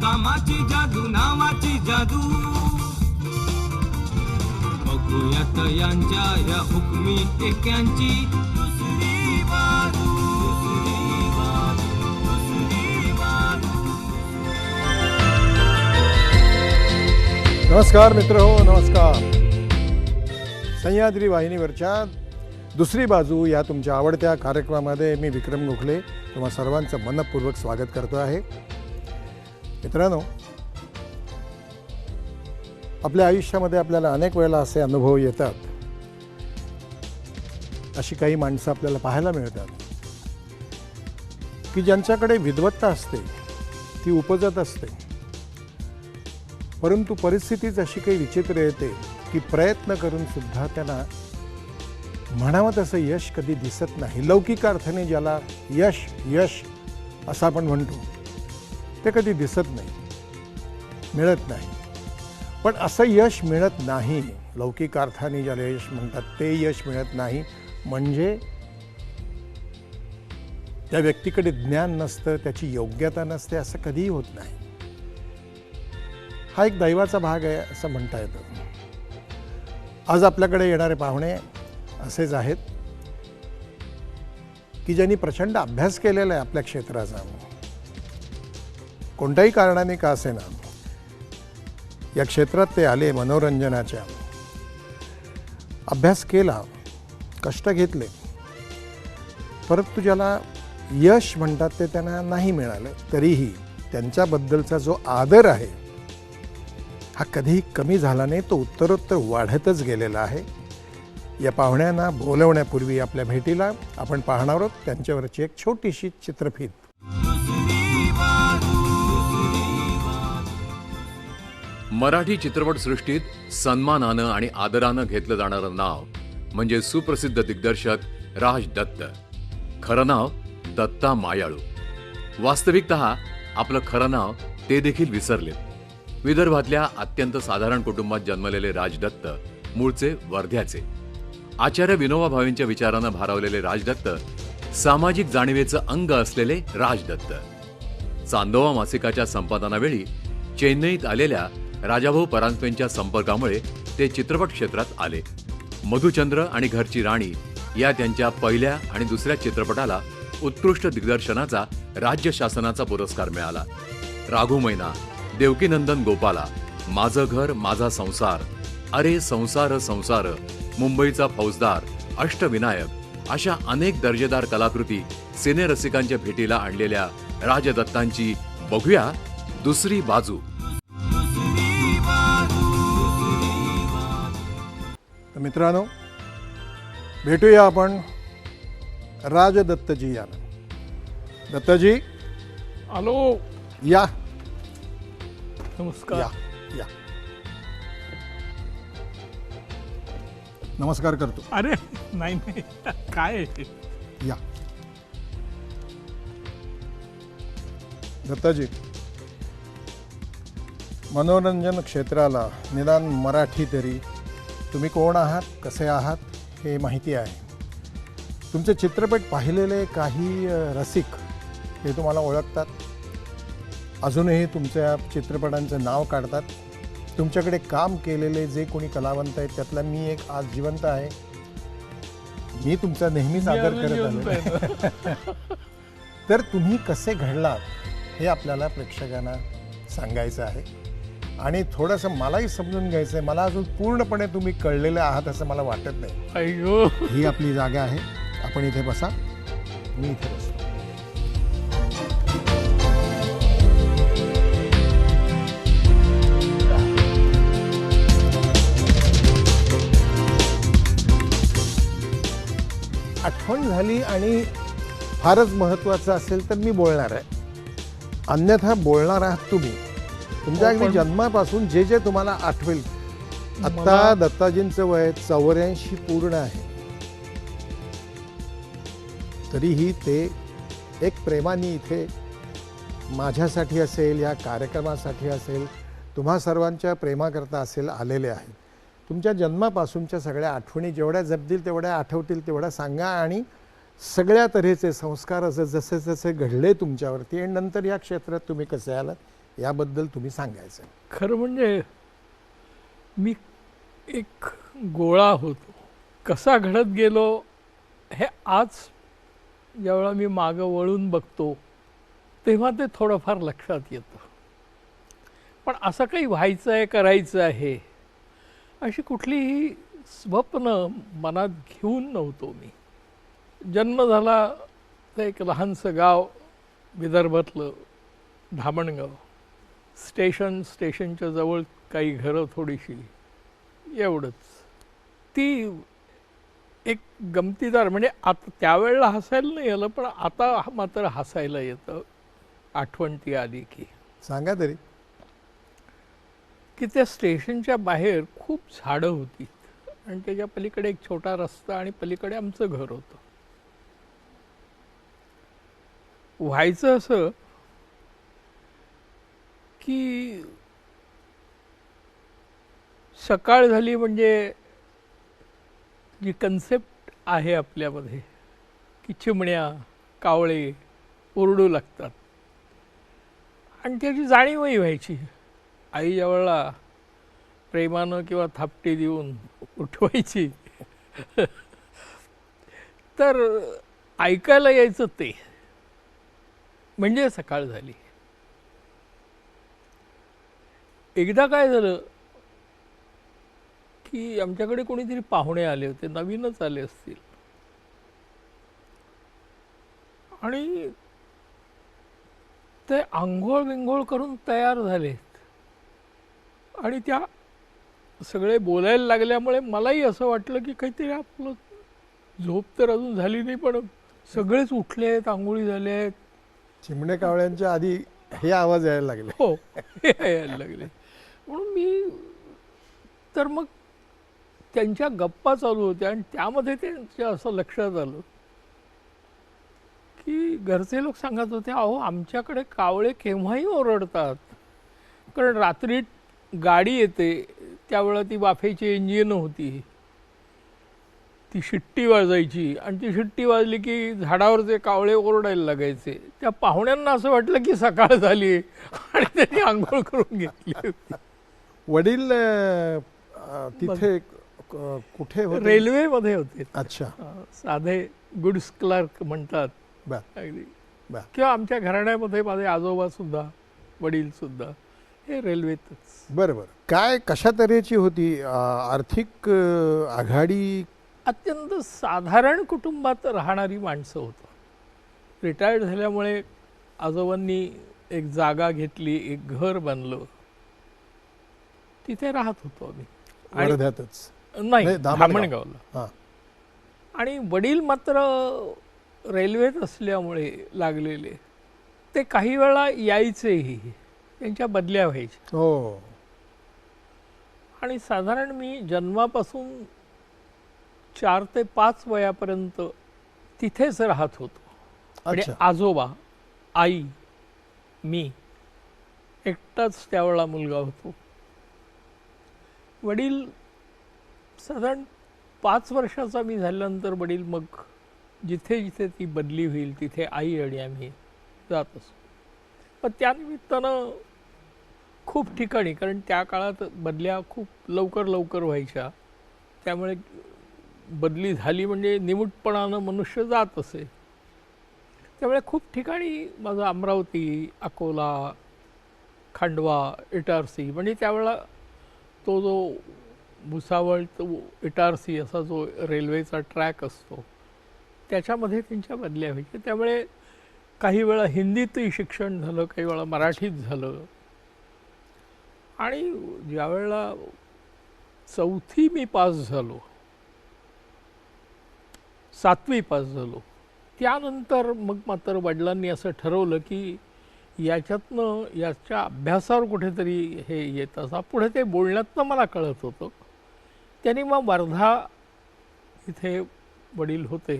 कामाची जादू नावाची जादू बघूयात यांच्या या हुकमी टेक्यांची दुसरी बाजू दुसरी बाजू दुसरी बाजू. नमस्कार मित्र हो, नमस्कार. सह्याद्री वाहिनीवरच्या दुसरी बाजू या तुमच्या आवडत्या कार्यक्रमामध्ये मी विक्रम गोखले तुम्हा सर्वांचं मनपूर्वक स्वागत करतो आहे. मित्रांनो, आपल्या आयुष्यामध्ये आपल्याला अनेक वेळेला असे अनुभव येतात, अशी काही माणसं आपल्याला पाहायला मिळतात की ज्यांच्याकडे विद्वत्ता असते, ती उपजत असते, परंतु परिस्थितीच अशी काही विचित्र येते की प्रयत्न करून सुद्धा त्यांना म्हणावं तसं यश कधी दिसत नाही. लौकिक अर्थाने ज्याला यश यश असं आपण म्हणतो ते कधी दिसत नाही, मिळत नाही. पण असं यश मिळत नाही, लौकिक अर्थाने ज्याला यश म्हणतात ते यश मिळत नाही म्हणजे त्या व्यक्तीकडे ज्ञान नसतं, त्याची योग्यता नसते, असं कधीही होत नाही. हा एक दैवाचा भाग आहे असं म्हणता येतं. आज आपल्याकडे येणारे पाहुणे असेच आहेत की ज्यांनी प्रचंड अभ्यास केलेला आहे आपल्या क्षेत्राचा. कोणत्याही कारणाने का असेना या क्षेत्रात ते आले, मनोरंजनाच्या. अभ्यास केला, कष्ट घेतले, परंतु ज्याला यश म्हणतात ते त्यांना नाही मिळालं. तरीही त्यांच्याबद्दलचा जो आदर आहे हा कधीही कमी झाला नाही, तो उत्तरोत्तर वाढतच गेलेला आहे. या पाहुण्यांना बोलवण्यापूर्वी आपल्या भेटीला आपण पाहणार आहोत त्यांच्यावरची एक छोटीशी चित्रफीत. मराठी चित्रपटसृष्टीत सन्मानानं आणि आदरानं घेतलं जाणारं नाव म्हणजे सुप्रसिद्ध दिग्दर्शक राज दत्त. खरं नाव दत्ता मायाळू. वास्तविकतः आपलं खरं नाव ते देखील विसरले. विदर्भातल्या अत्यंत साधारण कुटुंबात जन्मलेले राज दत्त मूळचे वर्ध्याचे. आचार्य विनोबा भावेंच्या विचारानं भारावलेले राज दत्त सामाजिक जाणीवेचं अंग असलेले राज दत्त. चांदोवा मासिकाच्या संपादनावेळी चेन्नईत आलेल्या राजाभाऊ परांजपेंच्या संपर्कामुळे ते चित्रपट क्षेत्रात आले. मधुचंद्र आणि घरची राणी या त्यांच्या पहिल्या आणि दुसऱ्या चित्रपटाला उत्कृष्ट दिग्दर्शनाचा राज्य शासनाचा पुरस्कार मिळाला. राघू मैना, देवकीनंदन गोपाला, माझं घर माझा संसार, अरे संसार संसार, मुंबईचा फौजदार, अष्टविनायक अशा अनेक दर्जेदार कलाकृती सिनेरसिकांच्या भेटीला आणलेल्या राजदत्तांची बघूया दुसरी बाजू. तर मित्रांनो, भेटूया आपण राज दत्तजी यांना. दत्तजी हॅलो, या नमस्कार. या या नमस्कार करतो. अरे नाही नाही, काय आहे? या दत्ताजी, मनोरंजन क्षेत्राला निदान मराठी तरी तुम्ही कोण आहात, कसे आहात हे माहिती आहे. तुमचे चित्रपट पाहिलेले काही रसिक हे तुम्हाला ओळखतात, अजूनही तुमच्या चित्रपटांचं नाव काढतात. तुमच्याकडे काम केलेले जे कोणी कलावंत आहेत त्यातला मी एक आज जिवंत आहे. मी तुमचा नेहमीच आदर करत आहे. तर तुम्ही कसे घडलात हे आपल्याला प्रेक्षकांना सांगायचं आहे आणि थोडंसं मलाही समजून घ्यायचं आहे. मला अजून पूर्णपणे तुम्ही कळलेले आहात असं मला वाटत नाही. अय्यो, ही आपली जागा आहे, आपण इथे बसा, मी इथे बसतो. आठवण झाली आणि फारच महत्त्वाचं असेल तर मी बोलणार आहे, अन्यथा बोलणार आहात तुम्ही. तुमच्या अगदी जन्मापासून जे जे तुम्हाला आठवेल. आत्ता दत्ताजींचं वय 84 पूर्ण आहे, तरीही ते एक प्रेमाने इथे माझ्यासाठी असेल, या कार्यक्रमासाठी असेल, तुम्हा सर्वांच्या प्रेमाकरता असेल आलेले आहेत. तुमच्या जन्मापासूनच्या सगळ्या आठवणी जेवढ्या जपतील तेवढ्या आठवतील तेवढ्या सांगा आणि सगळ्या तऱ्हेचे संस्कार जसे जसे घडले तुमच्यावरती आणि नंतर या क्षेत्रात तुम्ही कसे आलात याबद्दल तुम्ही सांगायचं. खरं म्हणजे मी एक गोळा होतो. कसा घडत गेलो हे आज ज्यावेळा मी मागं वळून बघतो तेव्हा ते थोडंफार लक्षात येतं. पण असं काही व्हायचं आहे, करायचं आहे अशी कुठलीही स्वप्न मनात घेऊन नव्हतो मी. जन्म झाला तर एक लहानसं गाव विदर्भातलं धामणगाव. स्टेशनच्या जवळ काही घरं थोडीशी, एवढंच. ती एक गमतीदार, म्हणजे आता त्यावेळेला हसायला नाही आलं पण आता मात्र हसायला येतं आठवण ती आली की. सांगा तरी. की त्या स्टेशनच्या बाहेर खूप झाडं होती आणि त्याच्या पलीकडे एक छोटा रस्ता आणि पलीकडे आमचं घर होतं. व्हायचं असं की सकाळ झाली म्हणजे जी कन्सेप्ट आहे आपल्यामध्ये की चिमण्या कावळे ओरडू लागतात आणि त्याची जाणीवही व्हायची. आई ज्यावेळेला प्रेमानं किंवा थापटी देऊन उठवायची तर ऐकायला यायचं ते म्हणजे सकाळ झाली. एकदा काय झालं की आमच्याकडे कोणीतरी पाहुणे आले होते, नवीनच आले असतील, आणि ते आंघोळ बिंघोळ करून तयार झालेत आणि त्या सगळे बोलायला लागल्यामुळे मलाही असं वाटलं की काहीतरी आपलं झोप तर अजून झाली नाही पण सगळेच उठले आहेत, आंघोळी झाले आहेत. चिमणे कावळ्यांच्या आधी हे आवाज यायला लागले. हो, हे यायला लागले. म्हणून मी तर मग त्यांच्या गप्पा चालू होत्या आणि त्यामध्ये त्यांच्या असं लक्षात आलं की घरचे लोक सांगत होते, अहो आमच्याकडे कावळे केव्हाही ओरडतात, कारण रात्री गाडी येते त्यावेळेला ती वाफेची इंजिन होती, ती शिट्टी वाजायची आणि ती शिट्टी वाजली की झाडावरचे कावळे ओरडायला लागायचे. त्या पाहुण्यांना असं वाटलं की सकाळ झाली आणि त्यांनी आंघोळ करून घेतली होती. वडील तिथे कुठे होते? रेल्वेमध्ये होते. अच्छा. साधे गुड्स क्लर्क म्हणतात बर अगदी. बर. किंवा आमच्या घराण्यामध्ये माझे आजोबा सुद्धा, वडील सुद्धा हे रेल्वेतच. बरं बरं. काय कशा तऱ्हेची होती आर्थिक आघाडी? अत्यंत साधारण कुटुंबात राहणारी माणसं होतं. रिटायर्ड झाल्यामुळे आजोबांनी एक जागा घेतली, एक घर बांधलं, तिथे राहत होतो आम्ही. वर्ध्यातच? नाही, धामणगाव. धामणगावला. हां. आणि वडील मात्र रेल्वेत असल्यामुळे लागलेले ते काही वेळा यायचेही, त्यांच्या बदल्या व्हायच्या. हो. आणि साधारण मी जन्मापासून 4 ते 5 वयापर्यंत तिथेच राहत होतो. म्हणजे अच्छा. आजोबा, आई, मी एकटाच त्यावेळेला मुलगा होतो. वडील साधारण 5 वर्षाचा मी झाल्यानंतर वडील मग जिथे जिथे ती बदली होईल तिथे आई आणि आम्ही जात असतो. पण त्यानिमित्तानं खूप ठिकाणी, कारण त्या काळात बदल्या खूप लवकर लवकर व्हायच्या, त्यामुळे बदली झाली म्हणजे निमूटपणानं मनुष्य जात असे. त्यामुळे खूप ठिकाणी माझं अमरावती, अकोला, खंडवा, इटारसी, म्हणजे त्यावेळेला तो जो भुसावळ तो इटारसी असा जो रेल्वेचा ट्रॅक असतो त्याच्यामध्ये त्यांच्या बदल्या व्हायच्या. त्यामुळे काही वेळा हिंदीतही शिक्षण झालं, काही वेळा मराठीत झालं. आणि ज्यावेळेला 4थी मी पास झालो, 7वी पास झालो, त्यानंतर मग मात्र वडिलांनी असं ठरवलं की याच्यातनं याच्या अभ्यासावर कुठेतरी हे येत असा. पुढे ते बोलण्यातनं मला कळत होतं. त्यांनी मग वर्धा इथे वडील होते,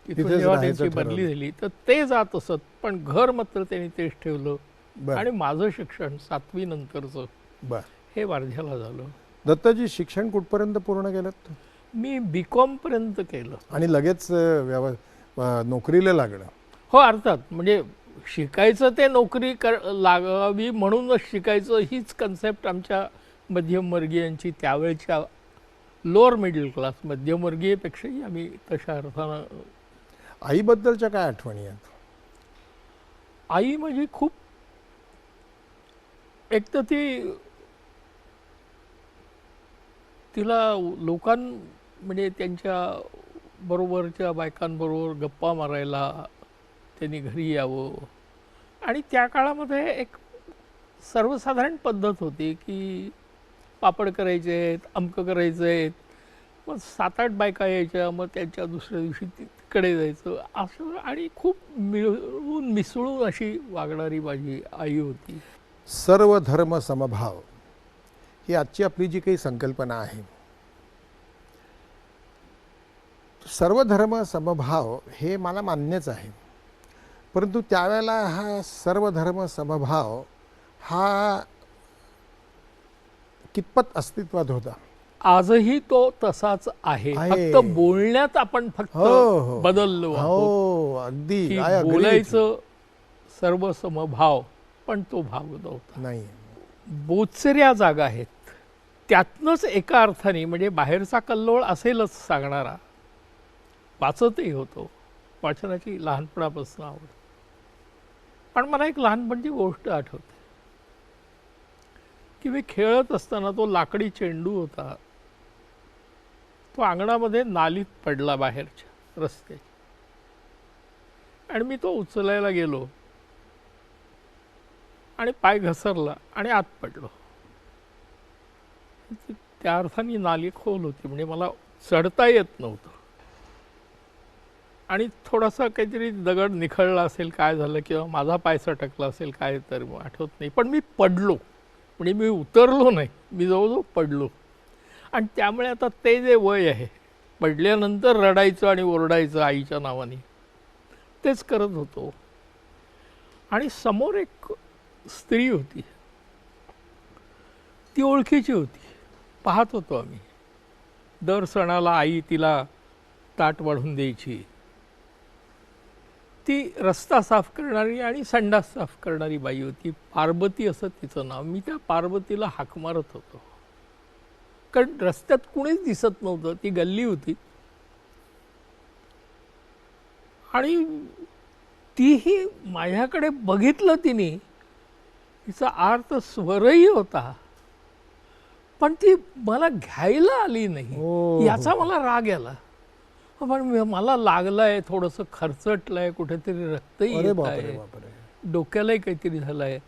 तिथून तिथेच जेव्हा राहायचं त्यांची बदली झाली तर ते जात असत, पण घर मात्र त्यांनी तेच ठेवलं. बर आणि माझं शिक्षण 7वी नंतरचं बर. हे वर्ध्याला झालं. दत्ताजी, शिक्षण कुठपर्यंत पूर्ण केलं? मी B.Com पर्यंत केलं. आणि लगेच नोकरीला लागणं? हो, अर्थात. म्हणजे शिकायचं ते नोकरी लागावी म्हणूनच शिकायचं, हीच कन्सेप्ट आमच्या मध्यमवर्गीयांची, त्यावेळच्या लोअर मिडल क्लास मध्यमवर्गीयपेक्षाही आम्ही तशा अर्थानं. आईबद्दलच्या काय आठवणी आहेत? आई माझी खूप, एक तर तिला म्हणजे त्यांच्या बरोबरच्या बायकांबरोबर गप्पा मारायला त्यांनी घरी यावं. आणि त्या काळामध्ये एक सर्वसाधारण पद्धत होती की पापड करायचे आहेत, अमकं करायचं आहेत, मग 7-8 बायका यायच्या, मग त्यांच्या दुसऱ्या दिवशी तिकडे जायचं असं. आणि खूप मिळून मिसळून अशी वागणारी माझी आई होती. सर्व धर्म समभाव ही आजची आपली जी काही संकल्पना आहे, सर्व धर्म समभाव हे मला मान्यच आहे, परंतु त्यावेळेला हा सर्व धर्म समभाव हा कितपत अस्तित्वात होता? आजही तो तसाच आहे, फक्त बोलण्यात आपण फक्त बदललो आहोत. अगदी की बोलायचं सर्व समभाव, पण तो भाव नव्हता. नाही. बोचऱ्या जागा आहेत, त्यातनंच एका अर्थाने म्हणजे बाहेरचा कल्लोळ असेलच सांगणारा, वाचतही होतो, वाचनाची लहानपणापासून आवड. पण मला एक लहानपणची गोष्ट आठवते की मी खेळत असताना तो लाकडी चेंडू होता, तो अंगणामध्ये नालीत पडला बाहेरच्या रस्त्याची, आणि मी तो उचलायला गेलो आणि पाय घसरला आणि आत पडलो. त्या अर्थाने नाली खोल होती, म्हणजे मला चढता येत नव्हतं. आणि थोडासा काहीतरी दगड निखळला असेल, काय झालं, किंवा माझा पाय सटकला असेल, काय तर आठवत नाही, पण मी पडलो. म्हणजे मी उतरलो नाही, मी जवळजवळ पडलो. आणि त्यामुळे आता ते जे वय आहे, पडल्यानंतर रडायचं आणि ओरडायचं आईच्या नावाने, तेच करत होतो. आणि समोर एक स्त्री होती, ती ओळखीची होती, पाहत होतो आम्ही. दर सणाला आई तिला ताट वाढून द्यायची. ती रस्ता साफ करणारी आणि संडास साफ करणारी बाई होती. पार्वती असं तिचं नाव. मी त्या पार्वतीला हाक मारत होतो, कारण रस्त्यात कुणीच दिसत नव्हतं, ती गल्ली होती. आणि तीही माझ्याकडे बघितलं तिने, तिचा अर्थ स्वरही होता, पण ती मला घ्यायला आली नाही. याचा मला राग आला. पण मला लागलाय, थोडंसं खरचटलंय, कुठेतरी रक्तही येत आहे, डोक्यालाही काहीतरी झालंय.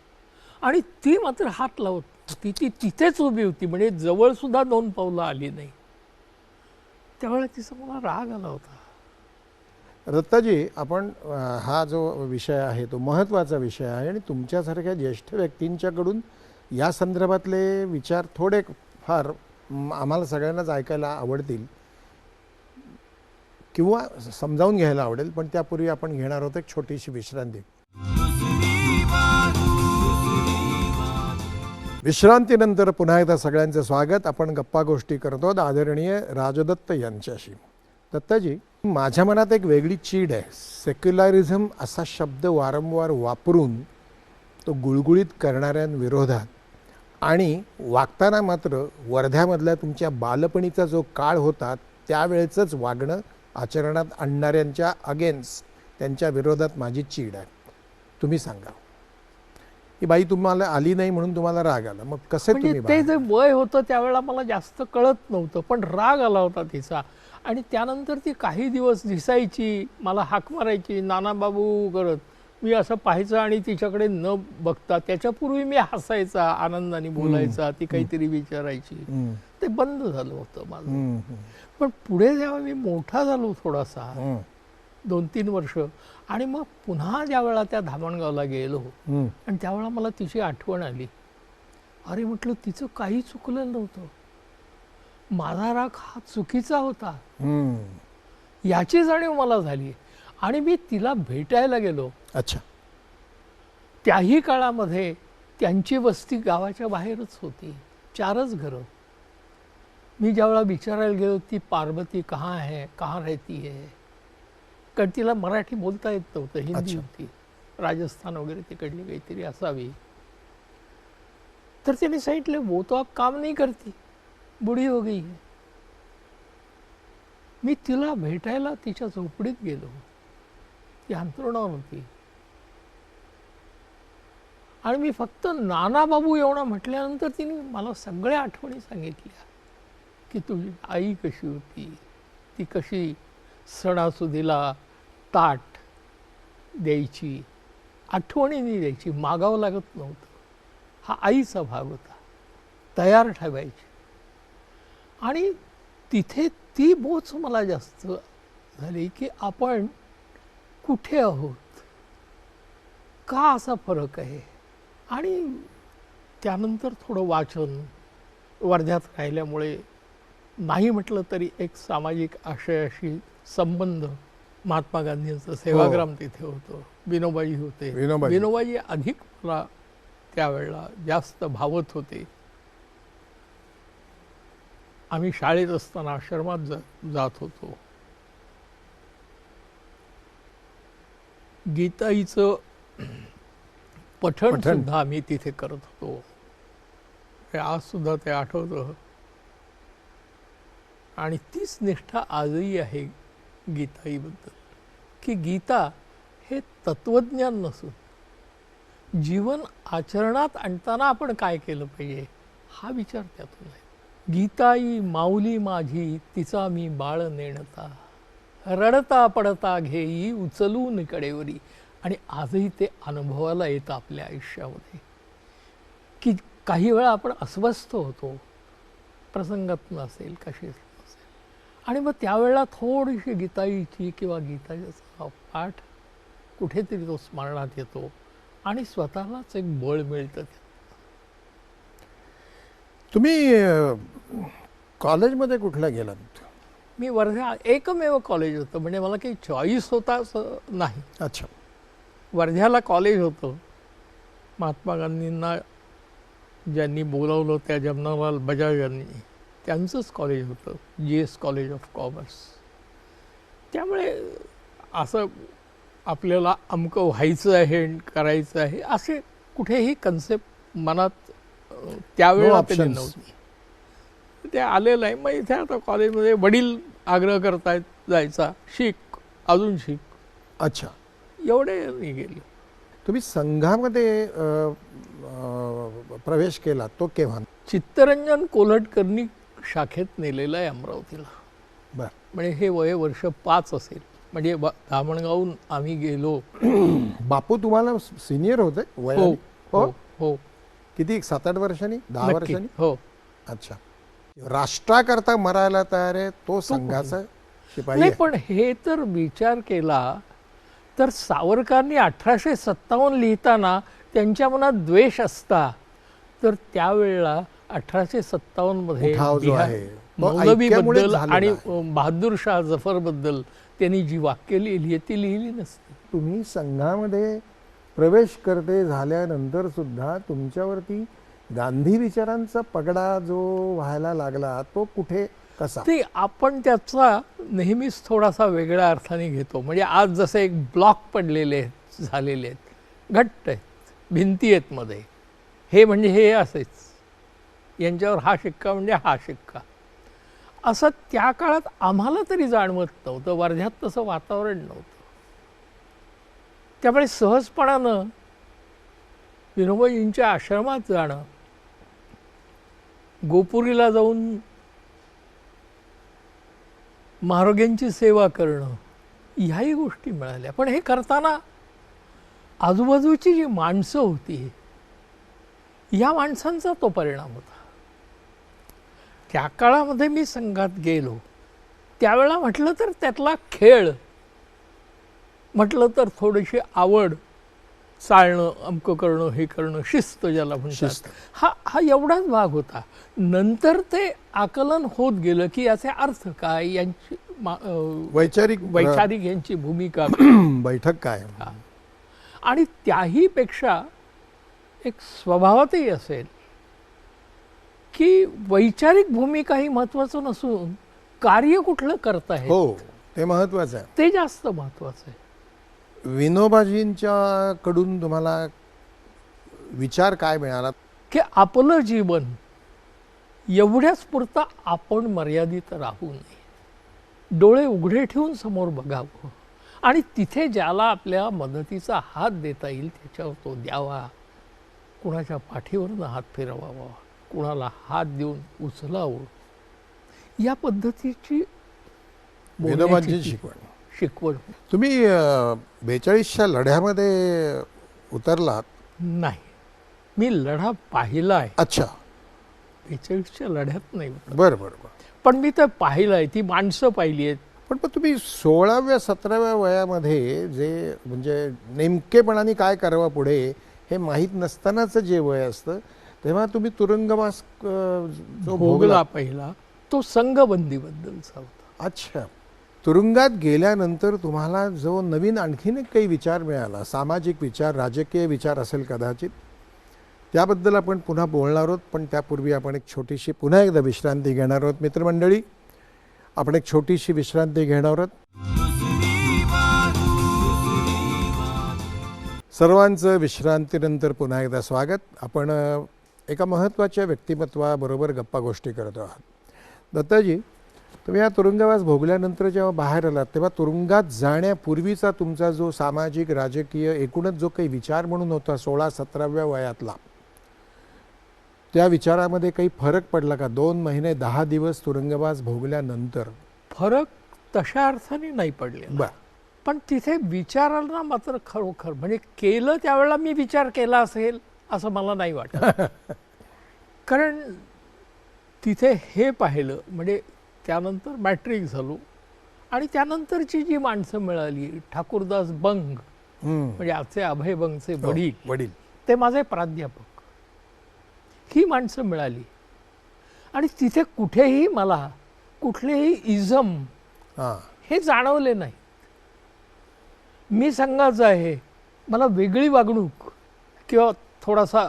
आणि ती मात्र हात लावत, ती तिथेच उभी होती, म्हणजे जवळ सुद्धा 2 पावलं आली नाही. त्यावेळेला तिचा मला राग आला होता. दत्ताजी, आपण हा जो विषय आहे तो महत्त्वाचा विषय आहे, आणि तुमच्यासारख्या ज्येष्ठ व्यक्तींच्याकडून या संदर्भातले विचार थोडे फार आम्हाला सगळ्यांनाच ऐकायला आवडतील किंवा समजावून घ्यायला आवडेल. पण त्यापूर्वी आपण घेणार आहोत एक छोटीशी विश्रांती. विश्रांतीनंतर पुन्हा एकदा सगळ्यांचं स्वागत. आपण गप्पा गोष्टी करतो आदरणीय राजदत्त यांच्याशी. दत्ताजी, माझ्या मनात एक वेगळी चीड आहे. सेक्युलरिझम असा शब्द वारंवार वापरून तो गुळगुळीत करणाऱ्यांविरोधात, आणि वागताना मात्र वर्ध्यामधल्या तुमच्या बालपणीचा जो काळ होता त्यावेळेचंच वागणं आचरणात आणणाऱ्यांच्या अगेन्स्ट, त्यांच्या विरोधात माझी चीड आहे. तुम्ही सांगा, ही बाई तुम्हाला आली नाही म्हणून तुम्हाला राग आला, मग कसे तुम्ही? ते जे वय होतं त्यावेळेला मला जास्त कळत नव्हतं, पण राग आला होता तिचा. आणि त्यानंतर ती काही दिवस दिसायची, मला हाक मारायची, नाना बाबू करत. मी असं पाहायचं आणि तिच्याकडे न बघता, त्याच्यापूर्वी मी हसायचा, आनंदाने बोलायचा, ती काहीतरी विचारायची. ते बंद झालं होतं माझं. पण पुढे जेव्हा मी मोठा झालो थोडासा, 2-3 वर्ष, आणि मग पुन्हा ज्या वेळा त्या धामणगावला गेलो, आणि त्यावेळा मला तिची आठवण आली. अरे म्हटलं, तिचं काही चुकलं नव्हतं, माझा राग हा चुकीचा होता, याची जाणीव मला झाली. आणि मी तिला भेटायला गेलो. अच्छा. त्याही काळामध्ये त्यांची वस्ती गावाच्या बाहेरच होती, 4च घरं. मी ज्यावेळा विचारायला गेलो, ती पार्वती कहाँ रहती है, कारण तिला मराठी बोलता येत नव्हतं, हिंदी होती. राजस्थान वगैरे तिकडली काहीतरी असावी. तर त्याने सांगितलं वो तो आप काम नहीं करती, बुढी हो गई है. मी तिला भेटायला तिच्या झोपडीत गेलो. ती अंथरुणावर होती आणि मी फक्त नाना बाबू एवढा म्हटल्यानंतर तिने मला सगळ्या आठवणी सांगितल्या की तुझी आई कशी होती, ती कशी सणासुदीला ताट द्यायची, आठवणीने द्यायची, मागावं लागत नव्हतं. हा आईचा भाग होता, तयार ठेवायची. आणि तिथे ती बोच मला जास्त झाली की आपण कुठे आहोत, का असा फरक आहे. आणि त्यानंतर थोडं वाचन वर्ध्यात राहिल्यामुळे नाही म्हटलं तरी एक सामाजिक आशयाशी संबंध. महात्मा गांधींचं सेवाग्राम तिथे होतं, विनोबाजी होते. विनोबाजी अधिक मला त्यावेळेला जास्त भावत होते. आम्ही शाळेत असताना आश्रमात जात होतो. गीताईचं पठण सुद्धा आम्ही तिथे करत होतो. आज सुद्धा ते आठवतं. आणि तीच निष्ठा आजही आहे गीताईबद्दल की गीता हे तत्वज्ञान नसून जीवन आचरणात आणताना आपण काय केलं पाहिजे हा विचार त्यातून आहे. गीताई माऊली माझी तिचा मी बाळ नेणता, रडता पडता घेई उचलून कडेवरी. आणि आजही ते अनुभवाला येतं आपल्या आयुष्यामध्ये की काही वेळा आपण अस्वस्थ होतो, प्रसंगात नसेल, कशी नसेल, आणि मग त्यावेळेला थोडीशी गीताईची किंवा गीताचा पाठ कुठेतरी तो स्मरणात येतो आणि स्वतःलाच एक बळ मिळतं. तुम्ही कॉलेजमध्ये कुठला गेलात? मी वर्धा एकमेव कॉलेज होतं, म्हणजे मला काही चॉईस होता असं नाही. अच्छा. वर्ध्याला कॉलेज होतं. महात्मा गांधींना ज्यांनी बोलावलं त्या जमनालाल बजाज यांनी, त्यांचंच कॉलेज होतं, GS कॉलेज ऑफ कॉमर्स. त्यामुळे असं आपल्याला अमकं व्हायचं आहे, करायचं आहे असे कुठेही कन्सेप्ट मनात त्यावेळेला तरी नव्हती. ते आलेलं आहे. मग इथे आता कॉलेजमध्ये वडील आग्रह करतायत जायचा, शिक, अजून शिक. अच्छा. एवढे नाही गेले. तुम्ही संघामध्ये प्रवेश केला तो केव्हा? चित्तरंजन कोल्हटकरनी शाखेत नेलेलं आहे अमरावतीला. बर. म्हणजे हे वर्ष 5 असेल. म्हणजे धामणगावून आम्ही गेलो. बापू तुम्हाला सिनियर होते वयाने? हो हो. किती, 7-8 वर्षांनी, 10 वर्षांनी? हो. अच्छा. राष्ट्राकरता मरायला तयार आहे तो संघाचा शिपाई नाही, आहे. पण हे तर विचार केला तर सावरकरांनी 1857 लिहिताना त्यांच्या मनात द्वेष असता तर त्यावेळेला 1857 मध्ये उठाव जो आहे तो मौलवी ऐक्यामुळेच बद्दल झालेला आणि आहे. बहादूर शाह जफर बद्दल त्यांनी जी वाक्य लिहिली ती लिहिली नसती. तुम्ही संघामध्ये प्रवेश करते झाल्यानंतर सुद्धा तुमच्यावरती गांधी विचारांचा पगडा जो व्हायला लागला तो कुठे, कसा? ते आपण त्याचा नेहमीच थोडासा वेगळ्या अर्थाने घेतो. म्हणजे आज जसे एक ब्लॉक पडलेले आहेत, झालेले आहेत, घट्ट आहेत, भिंती आहेत मध्ये, हे म्हणजे हे असेच, यांच्यावर हा शिक्का म्हणजे हा शिक्का, असं त्या काळात आम्हाला तरी जाणवत नव्हतं. वर्ध्यात तसं वातावरण नव्हतं. त्यामुळे सहजपणानं विनोबाजींच्या आश्रमात जाणं, गोपुरीला जाऊन महाराजांची सेवा करणं, ह्याही गोष्टी मिळाल्या. पण हे करताना आजूबाजूची जी माणसं होती या माणसांचा तो परिणाम होता. त्या काळामध्ये मी संघात गेलो त्यावेळेला म्हटलं तर त्यातला खेळ, म्हटलं तर थोडीशी आवड, चालणं, अमकं करणं, हे करणं, शिस्त ज्याला म्हणतात, हा एवढाच भाग होता. नंतर ते आकलन होत गेलं की याचे अर्थ काय, यांची वैचारिक यांची भूमिका बैठक काय, आणि त्याही पेक्षा एक स्वभावातही असेल की वैचारिक भूमिका ही महत्वाचं नसून कार्य कुठलं करत आहे हो ते महत्वाचं आहे, ते जास्त महत्वाचं आहे. विनोबाजींच्या कडून तुम्हाला विचार काय मिळाला? की आपलं जीवन एवढ्याच पुरतं आपण मर्यादित राहू नये, डोळे उघडे ठेवून समोर बघावं आणि तिथे ज्याला आपल्या मदतीचा हात देता येईल त्याच्यावर तो द्यावा, कुणाच्या पाठीवरनं हात फिरवावा, कुणाला हात देऊन उचलावं, या पद्धतीची विनोबांची शिकवण. तुम्ही 42च्या लढ्यामध्ये उतरलात? नाही, मी लढा पाहिला आहे. अच्छा. 42च्या लढ्यात नाही उतरलो. बरं बरं बरं. पण मी तर पाहिलं आहे, ती माणसं पाहिली आहेत. पण तुम्ही 16व्या 17व्या वयामध्ये जे म्हणजे नेमकेपणाने काय करावं पुढे हे माहीत नसतानाचं जे वय असतं, तेव्हा तुम्ही तुरुंगवास जो भोगला पहिला तो संघबंदीबद्दलचा होता. अच्छा. तुरुंगात गेल्यानंतर तुम्हाला जो नवीन आणखीन एक काही विचार मिळाला, सामाजिक विचार, राजकीय विचार असेल कदाचित, त्याबद्दल आपण पुन्हा बोलणार आहोत. पण त्यापूर्वी आपण एक छोटीशी पुन्हा एकदा विश्रांती घेणार आहोत. मित्रमंडळी, आपण एक छोटीशी विश्रांती घेणार आहोत. सर्वांचं विश्रांतीनंतर पुन्हा एकदा स्वागत. आपण एका महत्त्वाच्या व्यक्तिमत्वाबरोबर गप्पा गोष्टी करत आहात. दत्ताजी, तुम्ही या तुरुंगवास भोगल्यानंतर जेव्हा बाहेर आलात तेव्हा तुरुंगात जाण्यापूर्वीचा तुमचा जो सामाजिक राजकीय एकूणच जो काही विचार म्हणून होता 16-17व्या वयातला, त्या विचारामध्ये काही फरक पडला का 2 महिने 10 दिवस तुरुंगवास भोगल्यानंतर? फरक तशा अर्थाने नाही पडले, पण तिथे विचारांना मात्र खरोखर म्हणजे केलं त्यावेळेला मी विचार केला असेल असं मला नाही वाटत. कारण तिथे हे पाहिलं, म्हणजे त्यानंतर मॅट्रिक झालो आणि त्यानंतरची जी माणसं मिळाली, ठाकूरदास बंग म्हणजे आजचे अभय बंगचे वडील, ते माझे प्राध्यापक, ही माणसं मिळाली आणि तिथे कुठेही मला कुठलेही इझम हे जाणवले नाही. मी संघाचा आहे, मला वेगळी वागणूक किंवा थोडासा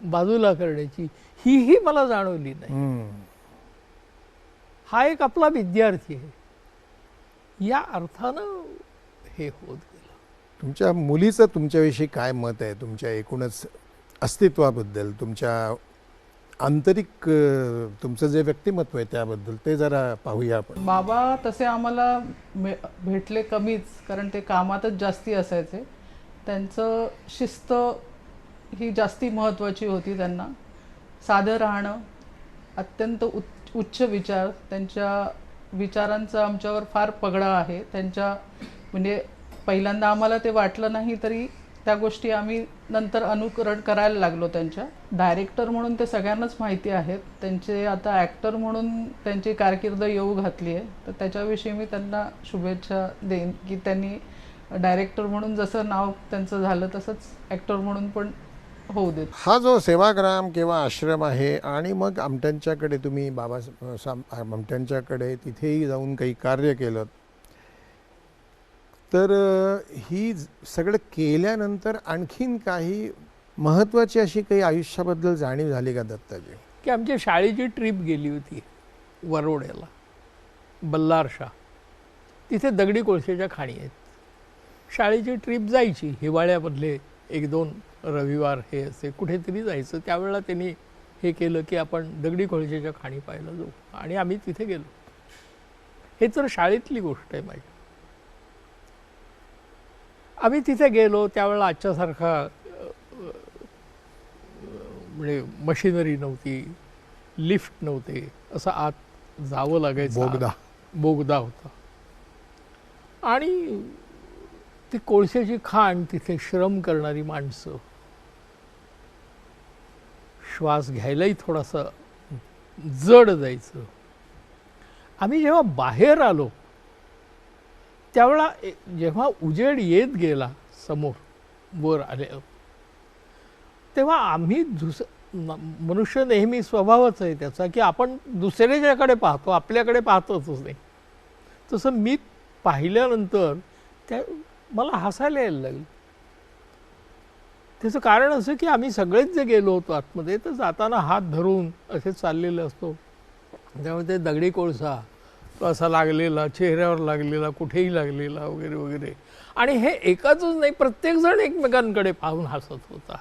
बाजूला करण्याची ही मला जाणवली नाही. हा एक आपला विद्यार्थी आहे या अर्थानं हे होत गेलं. तुमच्या मुलीचं तुमच्याविषयी काय मत आहे, तुमच्या एकूणच अस्तित्वाबद्दल, तुमच्या आंतरिक तुमचं जे व्यक्तिमत्व आहे त्याबद्दल ते जरा पाहूया आपण. बाबा तसे आम्हाला भेटले कमीच, कारण ते कामातच जास्ती असायचे. त्यांचं शिस्त ही जास्ती महत्त्वाची होती. त्यांना साधं राहणं, अत्यंत उच्च विचार, त्यांच्या विचारांचा आमच्यावर फार पगडा आहे. त्यांच्या म्हणजे पहिल्यांदा आम्हाला ते वाटलं नाही तरी त्या गोष्टी आम्ही नंतर अनुकरण करायला लागलो. त्यांच्या डायरेक्टर म्हणून ते सगळ्यांनाच माहिती आहेत. त्यांचे आता ॲक्टर म्हणून त्यांची कारकीर्द येऊ घातली आहे, तर त्याच्याविषयी मी त्यांना शुभेच्छा देईन की त्यांनी डायरेक्टर म्हणून जसं नाव त्यांचं झालं तसंच ॲक्टर म्हणून पण होऊ देत. हा जो सेवाग्राम किंवा आश्रम आहे आणि मग आमट्यांच्याकडे तुम्ही आमट्यांच्याकडे तिथेही जाऊन काही कार्य केलं, तर ही सगळं केल्यानंतर आणखीन काही महत्त्वाची अशी काही आयुष्याबद्दल जाणीव झाली का दत्ताजी? की आमच्या शाळेची ट्रिप गेली होती वरोड्याला, बल्लारशा, तिथे दगडी कोळशाच्या खाणी आहेत. शाळेची ट्रिप जायची, हिवाळ्यामधले 1-2 रविवार हे असे कुठेतरी जायचं. त्यावेळेला त्यांनी हे केलं की आपण दगडी कोळशाच्या खाणी पाहायला जाऊ आणि आम्ही तिथे गेलो. हे तर शाळेतली गोष्ट आहे माझी. आम्ही तिथे गेलो त्यावेळेला आजच्यासारखा म्हणजे मशिनरी नव्हती, लिफ्ट नव्हते, असं आत जावं लागायचं. बोगदा होता आणि ती कोळशाची खाण, तिथे श्रम करणारी माणसं, श्वास घ्यायलाही थोडासा जड जायचं. आम्ही जेव्हा बाहेर आलो त्यावेळा जेव्हा उजेड येत गेला समोर वर आले, तेव्हा आम्ही मनुष्य नेहमी स्वभावच आहे त्याचा की आपण दुसऱ्याच्याकडे पाहतो, आपल्याकडे पाहतोच नाही. तसं मी पाहिल्यानंतर त्या मला हसायला यायला लागलं. त्याचं कारण असं की आम्ही सगळेच जे गेलो होतो आतमध्ये, तर जाताना हात धरून असे चाललेले असतो. त्यामुळे ते दगडी कोळसा तो असा लागलेला, चेहऱ्यावर लागलेला, कुठेही लागलेला वगैरे वगैरे. आणि हे एकाच नाही, प्रत्येकजण एकमेकांकडे पाहून हसत होता.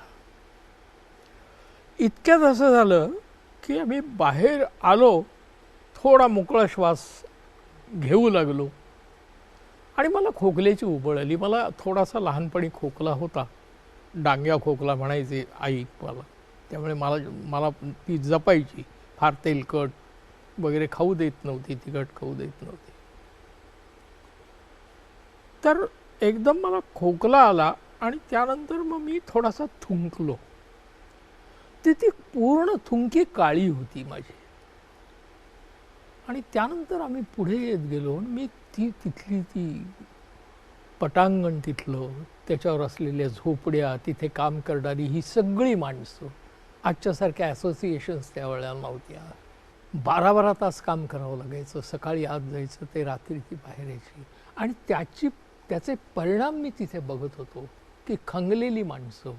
इतक्यात असं झालं की आम्ही बाहेर आलो, थोडा मोकळा श्वास घेऊ लागलो आणि मला खोकल्याची उबळ आली. मला थोडासा लहानपणी खोकला होता, डांग्या खोकला म्हणायचे आई मला, त्यामुळे मला ती जपायची. फार तेलकट वगैरे खाऊ देत नव्हती, तिखट खाऊ देत नव्हती. तर एकदम मला खोकला आला आणि त्यानंतर मग मी थोडासा थुंकलो. ती पूर्ण थुंकी काळी होती माझी. आणि त्यानंतर आम्ही पुढे येत गेलो. मी तिथली ती पटांगण तिथलं, त्याच्यावर असलेल्या झोपड्या, तिथे काम करणारी ही सगळी माणसं, आजच्यासारख्या असोसिएशन्स त्यावेळेला नव्हत्या. 12-12 तास काम करावं लागायचं. सकाळी आत जायचं, ते रात्री ती बाहेर यायची. आणि त्याचे परिणाम मी तिथे बघत होतो की खंगलेली माणसं,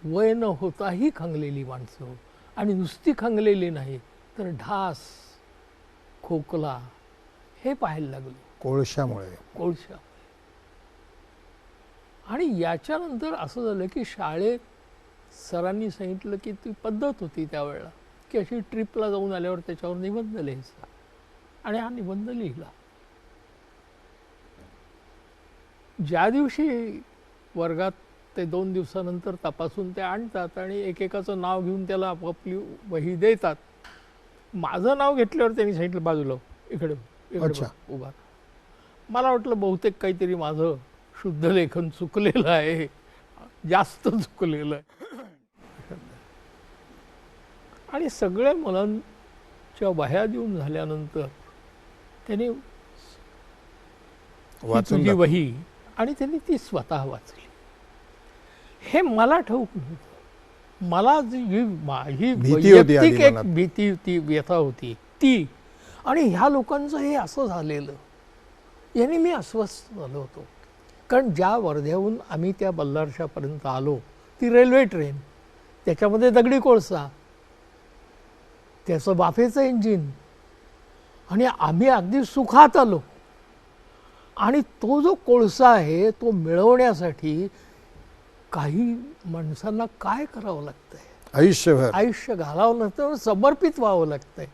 वय न होताही खंगलेली माणसं, आणि नुसती खंगलेली नाही तर ढास, खोकला हे पाहायला लागलो कोळशा. आणि याच्यानंतर असं झालं की शाळेत सरांनी सांगितलं की ती पद्धत होती त्यावेळेला की अशी ट्रिपला जाऊन आल्यावर त्याच्यावर निबंध लिहायचा. आणि हा निबंध लिहिला. ज्या दिवशी वर्गात ते 2 दिवसानंतर तपासून ते आणतात आणि एकेकाचं नाव घेऊन त्याला आपापली वही देतात. माझं नाव घेतल्यावर त्यांनी सांगितलं बाजूला इकडे उभा. मला वाटलं बहुतेक काहीतरी माझं शुद्ध लेखन चुकलेलं आहे, जास्त चुकलेलं आहे. आणि सगळ्या मुलांच्या वह्या देऊन झाल्यानंतर त्यांनी तुझी वही, आणि त्यांनी ती स्वतः वाचली. हे मला ठाऊक नव्हतं. मला जी माझी वैयक्तिक एक भीती, ती व्यथा होती ती, आणि ह्या लोकांचं हे असं झालेलं याने मी अस्वस्थ झालो होतो. कारण ज्या वर्ध्याहून आम्ही त्या बल्लारशापर्यंत आलो, ती रेल्वे ट्रेन, त्याच्यामध्ये दगडी कोळसा, त्याचं वाफेचं इंजिन, आणि आम्ही अगदी सुखात आलो. आणि तो जो कोळसा आहे तो मिळवण्यासाठी काही माणसांना काय करावं लागतंय, आयुष्य घालावं लागतं, समर्पित व्हावं लागतंय,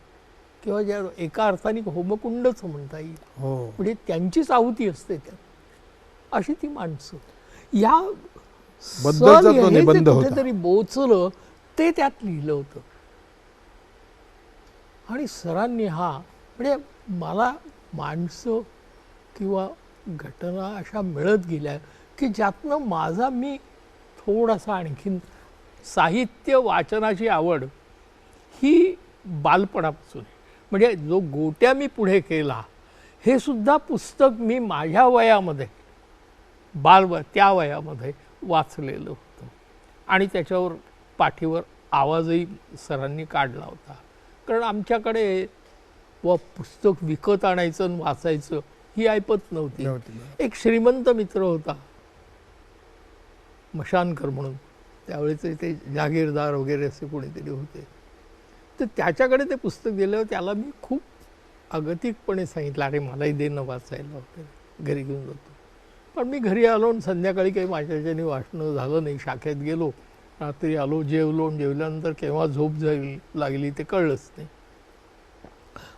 किंवा ज्या एका अर्थाने होमकुंडच म्हणता येईल. म्हणजे त्यांचीच आहुती असते त्यात. अशी ती माणसं, या कुठेतरी बोचलं ते त्यात लिहिलं होतं. आणि सरांनी म्हणजे मला माणसं किंवा घटना अशा मिळत गेल्या की ज्यातनं माझा मी थोडासा आणखीन साहित्य वाचनाची आवड ही बालपणापासून, म्हणजे जो गोट्या मी पुढे केला हे सुद्धा पुस्तक मी माझ्या वयामध्ये, त्या वयामध्ये वाचलेलं होतं. आणि त्याच्यावर पाठीवर आवाजही सरांनी काढला होता. कारण आमच्याकडे पुस्तक विकत आणायचं आणि वाचायचं ही ऐपत नव्हती. एक श्रीमंत मित्र होता मशानकर म्हणून, त्यावेळेचे ते जागीरदार वगैरे असे कोणीतरी होते. तर त्याच्याकडे ते पुस्तक दिलं. त्याला मी खूप अगतिकपणे सांगितलं, अरे मलाही दे न वाचायला वगैरे, घरी घेऊन जातो. पण मी घरी आलो आणि संध्याकाळी काही माझ्याच्याने वाचणं झालं नाही. शाखेत गेलो, रात्री आलो, जेवलो, जेवल्यानंतर केव्हा झोप लागली ते कळलंच नाही.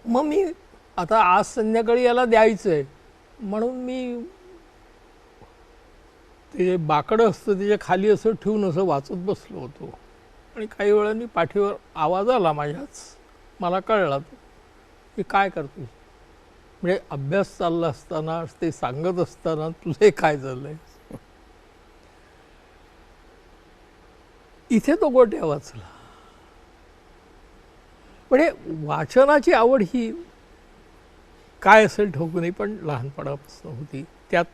मग मी आता आज संध्याकाळी याला द्यायचं आहे म्हणून मी ते बाकडं असतं त्याच्या खाली असं ठेवून असं वाचत बसलो होतो. आणि काही वेळांनी पाठीवर आवाज आला माझ्याच. मला कळला की काय करतो, म्हणजे अभ्यास चालला असताना ते सांगत असताना तुझे काय झालंय. इथे तो गोट्या वाचला. म्हणजे वाचनाची आवड ही काय असेल ठाऊक नाही, पण लहानपणापासून होती. त्यात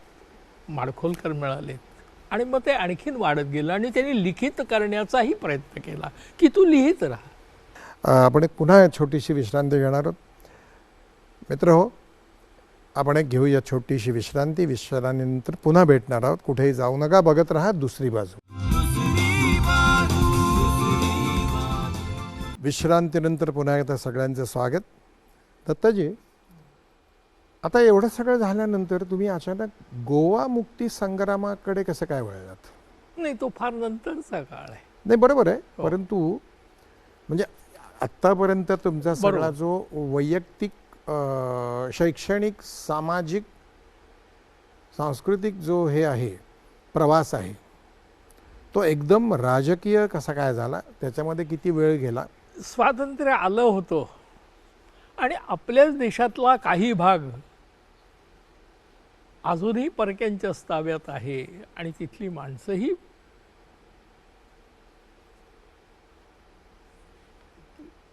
माडखोलकर मिळाले आणि मग ते आणखीन वाढत गेलं. आणि त्यांनी लिखित करण्याचाही प्रयत्न केला की तू लिहित राहा. आपण एक पुन्हा छोटीशी विश्रांती घेणार आहोत. मित्र हो, आपण एक घेऊया छोटीशी विश्रांती. विश्रांतीनंतर पुन्हा भेटणार आहोत. कुठेही जाऊ नका, बघत राहा दुसरी बाजू. विश्रांतीनंतर पुन्हा एकदा सगळ्यांचं स्वागत. दत्ताजी, आता एवढं सगळं झाल्यानंतर तुम्ही अचानक गोवा मुक्ती संग्रामाकडे कसं काय वळलात? नाही, तो फार नंतरचा काळ आहे. नाही, बरोबर आहे, हो. परंतु म्हणजे आत्तापर्यंत तुमचा सगळा जो वैयक्तिक शैक्षणिक सामाजिक सांस्कृतिक जो हे आहे प्रवास आहे, तो एकदम राजकीय कसा काय झाला? त्याच्यामध्ये किती वेळ गेला? स्वातंत्र्य आलं होतं आणि आपल्याच देशातला काही भाग अजूनही परक्यांच्याच ताब्यात आहे आणि तिथली माणसंही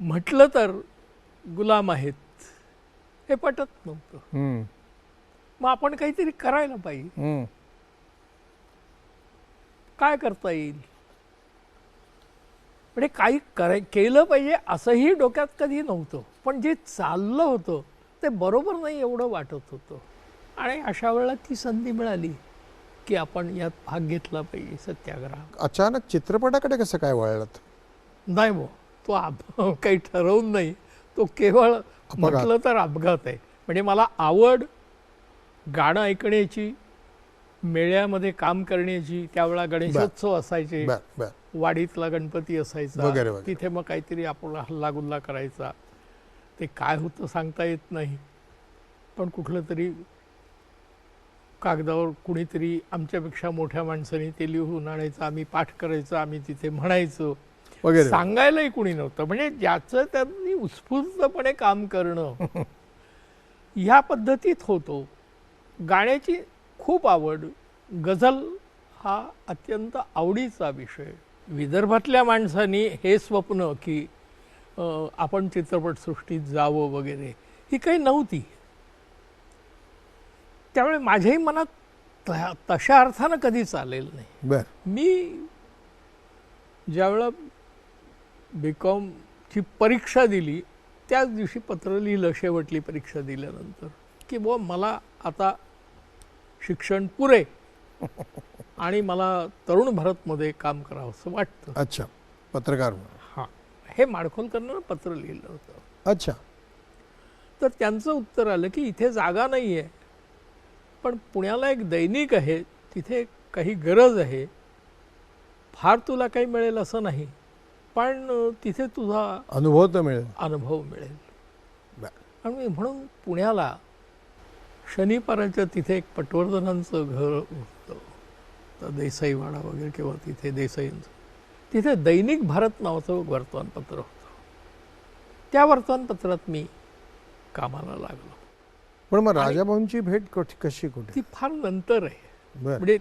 म्हटलं तर गुलाम आहेत, हे पटत नव्हतं. हम्म, मग आपण काहीतरी करायला पाहिजे. हम्म, काय करता येईल, म्हणजे काही केलं पाहिजे असंही डोक्यात कधी नव्हतं, पण जे चाललं होतं ते बरोबर नाही एवढं वाटत होतं. आणि अशा वेळेला ती संधी मिळाली की आपण यात भाग घेतला पाहिजे, सत्याग्रह. अचानक चित्रपटाकडे कसं काय वळलात? नाही मग तो काही ठरवून नाही, तो केवळ म्हटलं तर अपघात आहे. म्हणजे मला आवड गाणं ऐकण्याची, मेळ्यामध्ये काम करण्याची. त्यावेळेला गणेशोत्सव असायचे, बर बर, वाडीतला गणपती असायचा, वगैरे वगैरे. तिथे मग काहीतरी आपला हल्लागुल्ला करायचा. ते काय होतं सांगता येत नाही, पण कुठलं तरी कागदावर कुणीतरी आमच्यापेक्षा मोठ्या माणसाने ते लिहून आणायचं, आम्ही पाठ करायचं, आम्ही तिथे म्हणायचो वगैरे. सांगायलाही कुणी नव्हतं. म्हणजे ज्याचं त्यांनी उत्स्फूर्तपणे काम करणं ह्या पद्धतीत होतो. गाण्याची खूप आवड, गझल हा अत्यंत आवडीचा विषय. विदर्भातल्या माणसांनी हे स्वप्न की आपण चित्रपटसृष्टीत जावं वगैरे ही काही नव्हती. त्यामुळे माझ्याही मनात तशा अर्थानं कधीच आलेलं नाही. बर. मी ज्यावेळेला बीकॉमची परीक्षा दिली त्याच दिवशी पत्र लिहिलं शेवटली परीक्षा दिल्यानंतर की बुवा मला आता शिक्षण पुरे आणि मला तरुण भारतमध्ये काम करावं असं वाटतं. अच्छा, पत्रकार. हां, हे माडखोलकरनं पत्र लिहिलं होतं. अच्छा. तर त्यांचं उत्तर आलं की इथे जागा नाही आहे, पण पुण्याला एक दैनिक आहे, तिथे काही गरज आहे, फार तुला काही मिळेल असं नाही, पण तिथे तुझा अनुभव तर मिळेल. अनुभव मिळेल. बर. आणि म्हणून पुण्याला शनिवाराच्या तिथे एक पटवर्धनांचं घर होतं, तर देसाईवाडा वगैरे किंवा तिथे देसाईंचं, तिथे दैनिक भारत नावाचं वर्तमानपत्र होतं. त्या वर्तमानपत्रात मी कामाला लागलो. पण मग राजाभाऊंची भेट कशी कुठे? ती फार नंतर आहे. बर. म्हणजे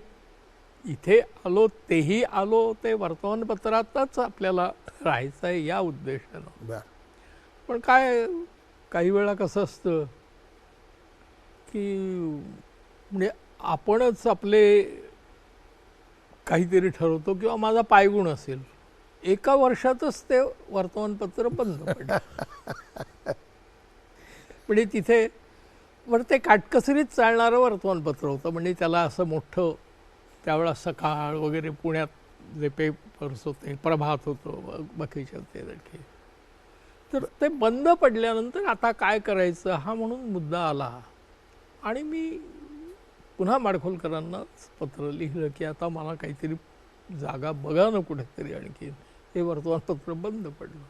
इथे आलो तेही आलो ते वर्तमानपत्रातच आपल्याला राहायचं आहे या उद्देशानं. बर. पण काय काही वेळा कसं असतं की म्हणजे आपणच आपले काहीतरी ठरवतो किंवा माझा पायगुण असेल, एका वर्षातच ते वर्तमानपत्र बंद पडलं. म्हणजे तिथे वर ते काटकसरीत चालणारं वर्तमानपत्र होतं. म्हणजे त्याला असं मोठं त्यावेळा सकाळ वगैरे पुण्यात जे पेपर्स होते, प्रभात होतं, बाकीचे होते लडके, तर ते बंद पडल्यानंतर आता काय करायचं हा म्हणून मुद्दा आला. आणि मी पुन्हा माडखोलकरांनाच पत्र लिहिलं की आता मला काहीतरी जागा बघा ना कुठेतरी आणखी, हे वर्तमानपत्र बंद पडलं.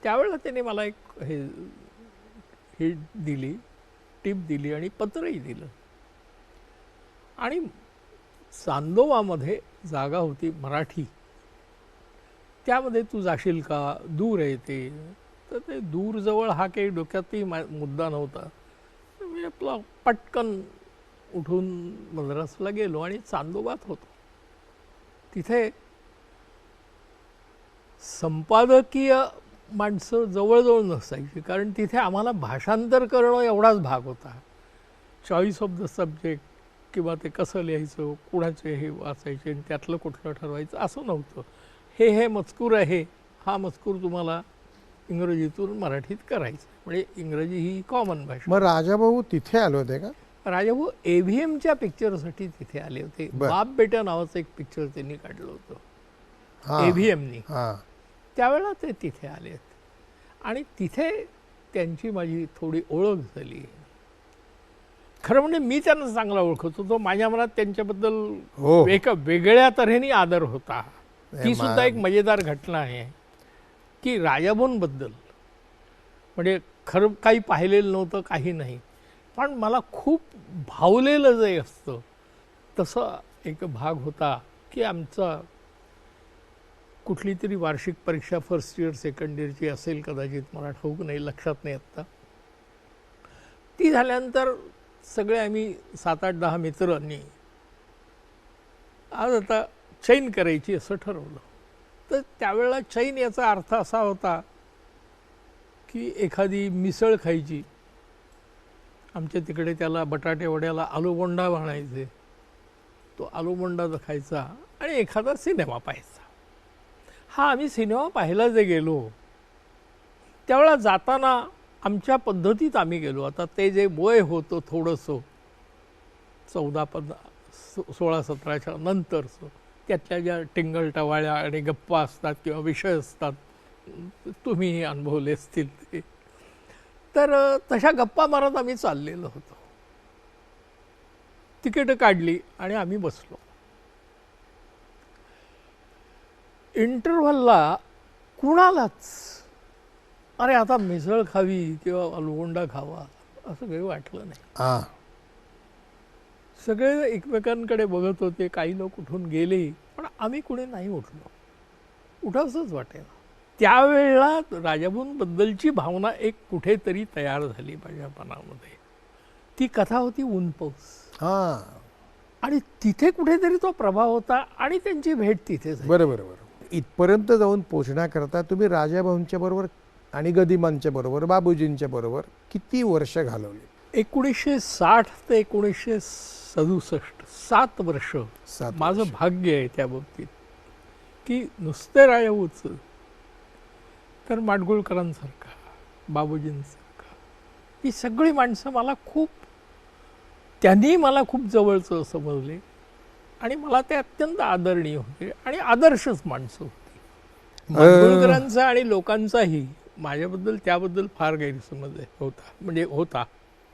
त्यावेळेला त्याने मला एक हे दिली, टीप दिली आणि पत्रही दिलं. आणि चांदोबामध्ये जागा होती मराठी, त्यामध्ये तू जाशील का, दूर आहे ते. तर ते दूर जवळ हा काही डोक्यातही मुद्दा नव्हता. मी आपला पटकन उठून मद्रासला गेलो आणि चांदोबात होतो. तिथे संपादकीय माणसं जवळजवळ नसायची, कारण तिथे आम्हाला भाषांतर करणं एवढाच भाग होता. चॉईस ऑफ द सब्जेक्ट किंवा ते कसं लिहायचं, कुणाचे हे वाचायचे आणि त्यातलं कुठलं ठरवायचं असं नव्हतं. हे मजकूर आहे, हा मजकूर तुम्हाला इंग्रजीतून मराठीत करायचं. म्हणजे इंग्रजी ही कॉमन भाषा. मग राजाभाऊ तिथे आले होते का? राजाभाऊ एव्हीएमच्या पिक्चरसाठी तिथे आले होते. बाप बेटा नावाचं एक पिक्चर त्यांनी काढलं होतं एव्हीएमनी. त्यावेळेला ते तिथे आले होते आणि तिथे त्यांची माझी थोडी ओळख झाली. खरं म्हणजे मी त्यांना चांगला ओळखत होतो. माझ्या मनात त्यांच्याबद्दल हो. एका वेगळ्या तऱ्हेने आदर होता. ती नाही, सुद्धा एक मजेदार घटना आहे की राजाभाऊंबद्दल म्हणजे खरं काही पाहिलेलं नव्हतं, काही नाही, पण मला खूप भावलेलं जे असतं तसं एक भाग होता की आमचा कुठली तरी वार्षिक परीक्षा फर्स्ट इयर सेकंड इयरची असेल कदाचित, मला ठाऊक नाही, लक्षात नाही आत्ता. ती झाल्यानंतर सगळे आम्ही 7-8-10 मित्रांनी आज आता चैन करायची असं ठरवलं. तर त्यावेळेला चैन याचा अर्थ असा होता की एखादी मिसळ खायची, आमच्या तिकडे त्याला बटाटे वड्याला आलूबोंडा म्हणायचे, तो आलूबोंडा खायचा आणि एखादा सिनेमा पाहायचा. हा आम्ही सिनेमा पाहायला जे गेलो त्यावेळेला जाताना आमच्या पद्धतीत आम्ही गेलो. आता ते जे वय होतं थोडंसं 14-16-17च्या नंतरचं, त्यातल्या ज्या टिंगलटवाळ्या आणि गप्पा असतात किंवा विषय असतात, तुम्हीही अनुभवले असतील ते, तर तशा गप्पा मारत आम्ही चाललेलो होतो. तिकीट काढली आणि आम्ही बसलो. इंटरव्हलला कुणालाच अरे आता मिसळ खावी किंवा आलूबोंडा खावा असं काही वाटलं नाही. हां. सगळे एकमेकांकडे बघत होते. काही लोक उठून गेले, पण आम्ही कुणी नाही उठलो. उठावंसंच वाटेल. त्यावेळेला राजाभाऊंबद्दलची भावना एक कुठेतरी तयार झाली माझ्या मनामध्ये. ती कथा होती ऊन पाऊस. हां. आणि तिथे कुठेतरी तो प्रभाव होता आणि त्यांची भेट तिथे झाली. बरोबर. इथपर्यंत जाऊन पोचण्याकरता तुम्ही राजाभाऊंच्या बरोबर आणि गदिमांच्या बरोबर, बाबूजींच्या बरोबर किती वर्ष घालवली? 1960 ते 1967 7 वर्ष. 7 माझं वर्ष. भाग्य आहे त्या बाबतीत की नुसते राजाभाऊचं तर माडगुळकरांसारखा, बाबूजींसारखा, ही सगळी माणसं मला खूप, त्यांनी मला खूप जवळचं समजले आणि मला ते अत्यंत आदरणीय होते आणि आदर्शच माणसं होती. माडगुळकरांचा आणि लोकांचाही माझ्याबद्दल त्याबद्दल फार गैरसमज होता.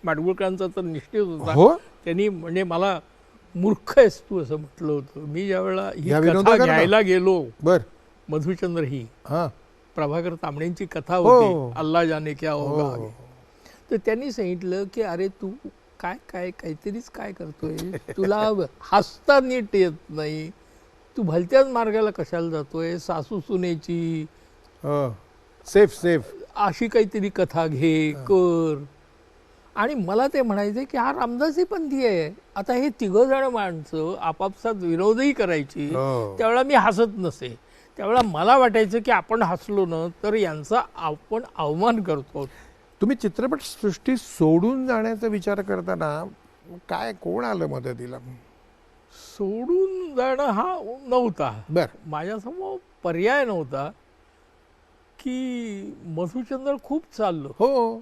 माडगुळकरांचा तर निश्चित होता. हो. त्यांनी म्हणजे मला मूर्ख आहेस तू असं म्हटलं होतं. मी ज्यावेळेला ही या कथा विनोदाकरता? घ्यायला गेलो, बर. मधुचंद्र ही हां. प्रभाकर तांबडेंची कथा हो. होती, अल्ला जाने क्या होगा हो. आगे. तर त्यांनी सांगितलं की अरे तू काहीतरीच काय करतोय, तुला हसता नीट येत नाही, तू भलत्याच मार्गाला कशाला जातोय, सासू सुनेची सेफ अशी काहीतरी कथा घे कर. आणि मला ते म्हणायचे की हा रामदासी पंथी आहे. आता हे 3 जण माणसं आपापसात विरोधही करायची, हो. त्यावेळेला मी हसत नसे. त्यावेळेला मला वाटायचं की आपण हसलो ना तर यांचा आपण अवमान करतो. तुम्ही चित्रपट सृष्टी सोडून जाण्याचा विचार करताना काय, कोण आलं मदतीला? सोडून जाणं हा नव्हता. बर. माझ्यासमोर पर्याय नव्हता की मधुचंद्र खूप चाललो. हो.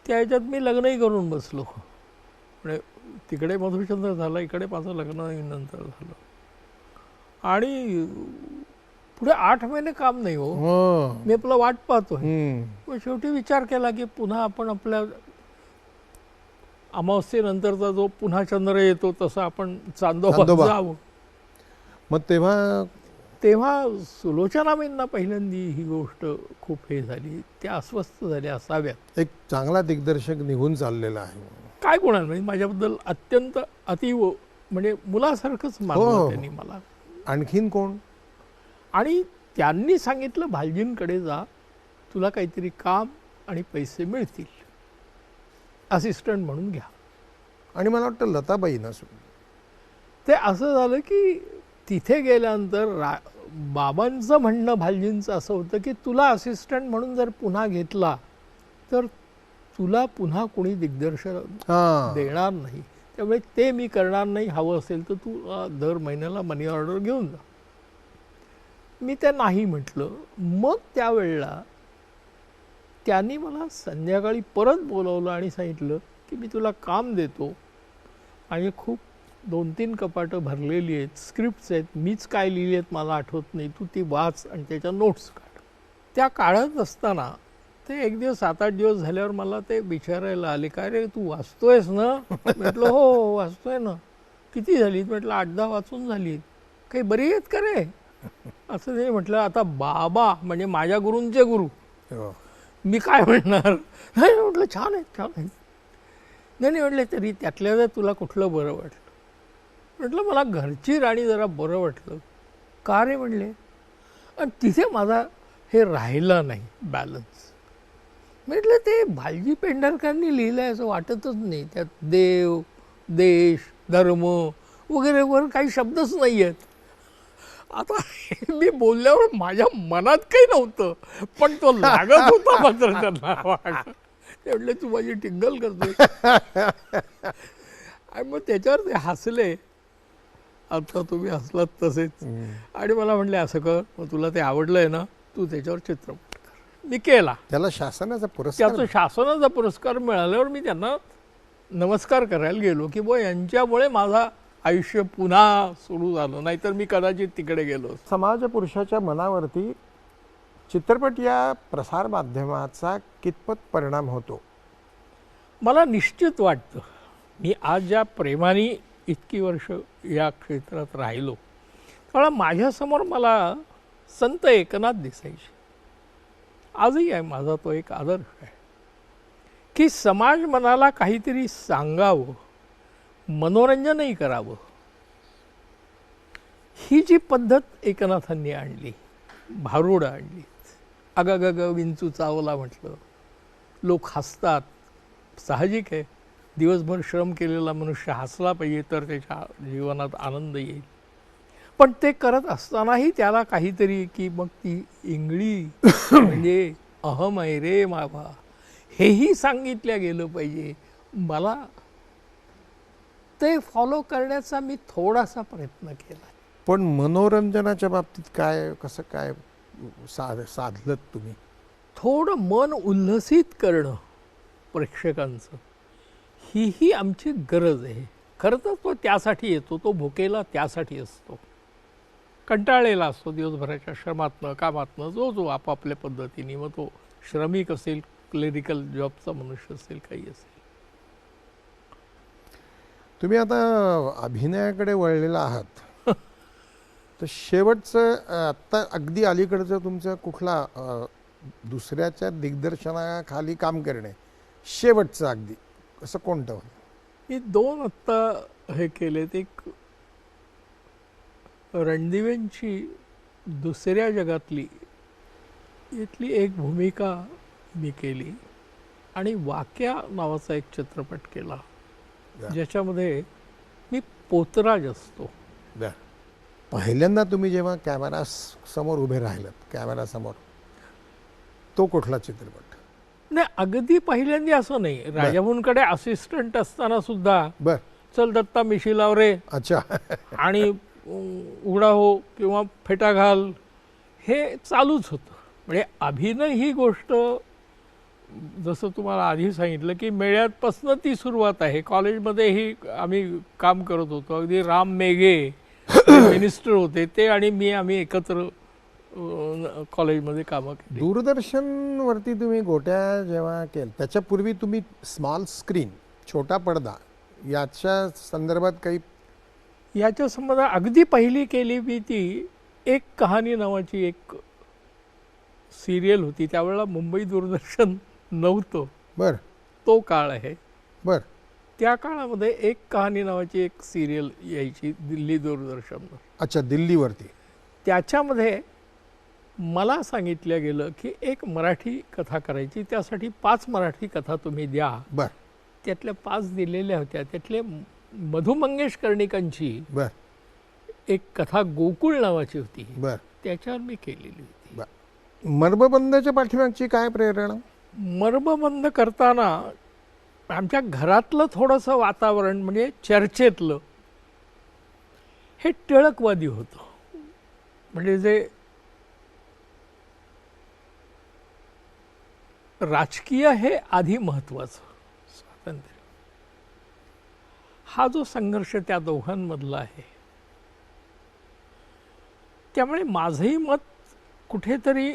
त्या ह्याच्यात मी लग्नही करून बसलो. म्हणजे तिकडे मधुचंद्र झाला, इकडे माझं लग्न नंतर झालं आणि पुढे 8 महिने काम नाही हो. मी आपलं वाट पाहतोय. पण शेवटी विचार केला की पुन्हा आपण आपल्या अमावस्येनंतरचा जो पुन्हा चंद्र येतो तसं आपण चांदोबा जावं. मग तेव्हा सुलोचनाबाईंना पहिल्यांदी ही गोष्ट खूप हे झाली, त्या अस्वस्थ झाल्या असाव्यात. एक चांगला दिग्दर्शक निघून चाललेला आहे. काय कोणाला म्हणजे माझ्याबद्दल अत्यंत अतिव म्हणजे मुलासारखंच मानलं त्यांनी मला. आणखीन कोण? आणि त्यांनी सांगितलं भालजींकडे जा, तुला काहीतरी काम आणि पैसे मिळतील, असिस्टंट म्हणून घ्या. आणि मला वाटतं लताबाई ना. ते असं झालं की तिथे गेल्यानंतर बाबांचं म्हणणं भालजींचं असं होतं की तुला असिस्टंट म्हणून जर पुन्हा घेतला तर तुला पुन्हा कोणी दिग्दर्शन देणार नाही, त्यामुळे ते मी करणार नाही. हवं असेल तर तू दर महिन्याला मनी ऑर्डर घेऊन जा. मी ते नाही म्हटलं. मग त्यावेळेला त्यांनी मला संध्याकाळी परत बोलवलं आणि सांगितलं की मी तुला काम देतो आणि खूप 2-3 कपाटं भरलेली आहेत, स्क्रिप्ट्स आहेत, मीच काय लिहिली आहेत मला आठवत नाही, तू ती वाच आणि त्याच्या नोट्स काढ. त्या काढत असताना ते एक दिवस 7-8 दिवस झाल्यावर मला ते विचारायला आले, काय रे तू वाचतोयस ना? म्हटलं हो वाचतोय ना. किती झालीत? म्हटलं 8-10 वाचून झालीत. काही बरी आहेत का रे? असं ते म्हटलं. आता बाबा म्हणजे माझ्या गुरूंचे गुरु, हो. मी काय म्हणणार? नाही म्हटलं छान आहेत छान आहेत. नाही म्हटलं तरी त्यातल्या त्यात तुला कुठलं बरं वाटलं? म्हटलं मला घरची राणी जरा बरं वाटलं. का रे म्हणले? आणि तिथे माझा हे राहिला नाही बॅलन्स. म्हटलं ते भालजी पेंढारकरांनी लिहिलं आहे असं वाटतच नाही. त्यात देव, देश, धर्म वगैरे वर काही शब्दच नाही आहेत. आता हे मी बोलल्यावर माझ्या मनात काही नव्हतं, पण तो लागत होता मात्र त्यांना. ते म्हटले तू माझी टिंगल करतोय. आणि मग त्याच्यावर ते हसले. आता तुम्ही हसलात तसेच. आणि मला म्हणले असं कर, मग तुला ते आवडलंय ना, तू त्याच्यावर चित्रपट कर. मी केला. त्याला शासनाचा पुरस्कार त्याचा शासनाचा पुरस्कार मिळाल्यावर मी त्यांना नमस्कार करायला गेलो की बुवा यांच्यामुळे माझं आयुष्य पुन्हा सुरू झालं, नाहीतर मी कदाचित तिकडे गेलो असतो. समाज पुरुषाच्या मनावरती चित्रपट या प्रसार माध्यमाचा कितपत परिणाम होतो? मला निश्चित वाटतं. मी आज ज्या प्रेमाने इतकी वर्ष या क्षेत्रात राहिलो, कारण माझ्यासमोर मला संत एकनाथ दिसायचे. आजही आहे माझा तो एक आदर्श आहे की समाज मनाला काहीतरी सांगावं, मनोरंजनही करावं. ही जी पद्धत एकनाथांनी आणली, भारुडं आणली. अगगग विंचू चावला म्हटलं, लोक हसतात, साहजिक आहे. दिवसभर श्रम केलेला मनुष्य हसला पाहिजे तर त्याच्या जीवनात आनंद येईल. पण ते करत असतानाही त्याला काहीतरी की मग ती इंगळी म्हणजे अहम आहे रे मावा, हेही सांगितलं गेलं पाहिजे. मला ते फॉलो करण्याचा मी थोडासा प्रयत्न केला. पण मनोरंजनाच्या बाबतीत काय, कसं काय साधलं तुम्ही? थोडं मन उल्हसित करणं प्रेक्षकांचं, ही आमची गरज आहे. खरं तर तो त्यासाठी येतो, तो भुकेला त्यासाठी असतो, कंटाळलेला असतो दिवसभराच्या श्रमातनं कामातनं, जो आपापल्या पद्धतीने. मग तो श्रमिक असेल, क्लेरिकल जॉबचा मनुष्य असेल, काही असेल. तुम्ही आता अभिनयाकडे वळलेला आहात, तर शेवटचं आत्ता अगदी अलीकडचं तुमचं कुठला दुसऱ्याच्या दिग्दर्शनाखाली काम करणे शेवटचं अगदी असं कोणतं? मी 2 आत्ता हे केलेत. एक रणदिवेंची दुसऱ्या जगातली इथली एक भूमिका मी केली, आणि वाक्या नावाचा एक चित्रपट केला ज्याच्यामध्ये मी पोतराज असतो. पहिल्यांदा तुम्ही जेव्हा कॅमेरा समोर उभे राहिलात, कॅमेरा समोर, तो कुठला चित्रपट? नाही, अगदी पहिल्यांदा असं नाही. राजाभाऊंकडे असिस्टंट असताना सुद्धा बर, चल दत्ता मिशी लाव रे, अच्छा, आणि उघडा हो किंवा फेटा घाल, हे चालूच होतं. म्हणजे अभिनय ही गोष्ट, जसं तुम्हाला आधी सांगितलं की मेळ्यातपासून ती सुरुवात आहे. कॉलेजमध्येही आम्ही काम करत होतो. अगदी राम मेघे मिनिस्टर होते ते आणि मी, आम्ही एकत्र कॉलेजमध्ये कामं केली. दूरदर्शनवरती तुम्ही गोट्या जेव्हा केलं, त्याच्यापूर्वी तुम्ही स्मॉल स्क्रीन, छोटा पडदा, याच्या संदर्भात काही? याच्या संबंधात अगदी पहिली केली मी ती एक कहाणी नावाची एक सिरियल होती. त्यावेळेला मुंबई दूरदर्शन नव्हतं. बर, तो काळ आहे. बर. त्या काळामध्ये एक कहाणी नावाची एक सिरियल यायची दिल्ली दूरदर्शनवर. अच्छा, दिल्लीवरती. त्याच्यामध्ये मला सांगितलं गेलं की एक मराठी कथा करायची, त्यासाठी 5 मराठी कथा तुम्ही द्या. बर. त्यातल्या 5 दिलेल्या होत्या. त्यातले मधु मंगेश कर्णिकांची बर एक कथा गोकुळ नावाची होती. बर, त्याच्यावर मी केलेली होती. बर. मर्मबंधाच्या पाठीमागची काय प्रेरणा? मर्मबंध करताना आमच्या घरातलं थोडंसं वातावरण, म्हणजे चर्चेतलं, हे टिळकवादी होतं. म्हणजे जे राजकीय हे आधी महत्त्वाचं, स्वातंत्र्य, हा जो संघर्ष त्या दोघांमधला आहे. त्यामुळे माझंही मत कुठेतरी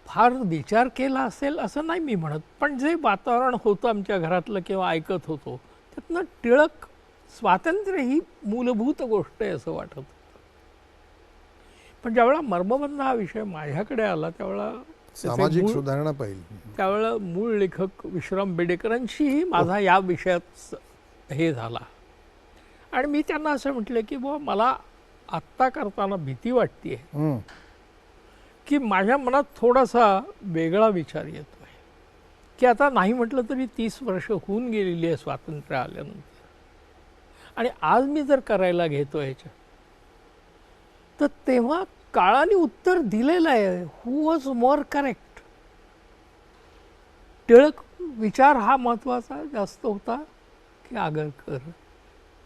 फार विचार केला असेल असं नाही मी म्हणत, पण जे वातावरण होतं आमच्या घरातलं किंवा ऐकत होतो त्यातनं टिळक स्वातंत्र्य ही मूलभूत गोष्ट आहे असं वाटत होतं. पण ज्यावेळेला मर्मबंध हा विषय माझ्याकडे आला त्यावेळेला सामाजिक सुधारणा पाहिजे. त्यावेळेला मूळ लेखक विश्राम बेडेकरांशीही माझा या विषयात हे झाला आणि मी त्यांना असं म्हटलं की बुवा मला आत्ता करताना भीती वाटते की माझ्या मनात थोडासा वेगळा विचार येतो आहे की आता नाही म्हटलं तरी 30 वर्ष होऊन गेलेली आहे स्वातंत्र्य आल्यानंतर आणि आज मी जर करायला घेतो ह्याच्यात तर तेव्हा काळाने उत्तर दिलेलं आहे. हु वॉज मोर करेक्ट? टिळक विचार हा महत्त्वाचा जास्त होता की आगरकर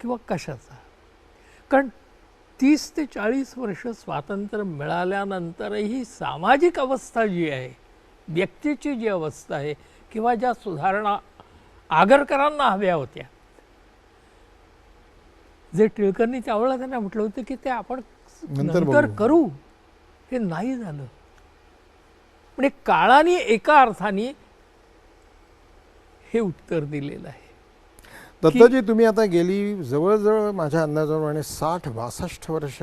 किंवा कशाचा? कारण 30 ते 40 वर्ष स्वातंत्र्य मिळाल्यानंतरही सामाजिक अवस्था जी आहे, व्यक्तीची जी अवस्था आहे किंवा ज्या सुधारणा आगरकरांना हव्या होत्या, जे टिळकांनी त्यावेळेला त्यांना म्हटलं होतं की ते आपण नंतर करू, हे नाही झालं. म्हणजे काळाने एका अर्थाने हे उत्तर दिलेलं आहे. दत्ताजी, तुम्ही आता गेली जवळजवळ माझ्या अंदाजाप्रमाणे 60-62 वर्ष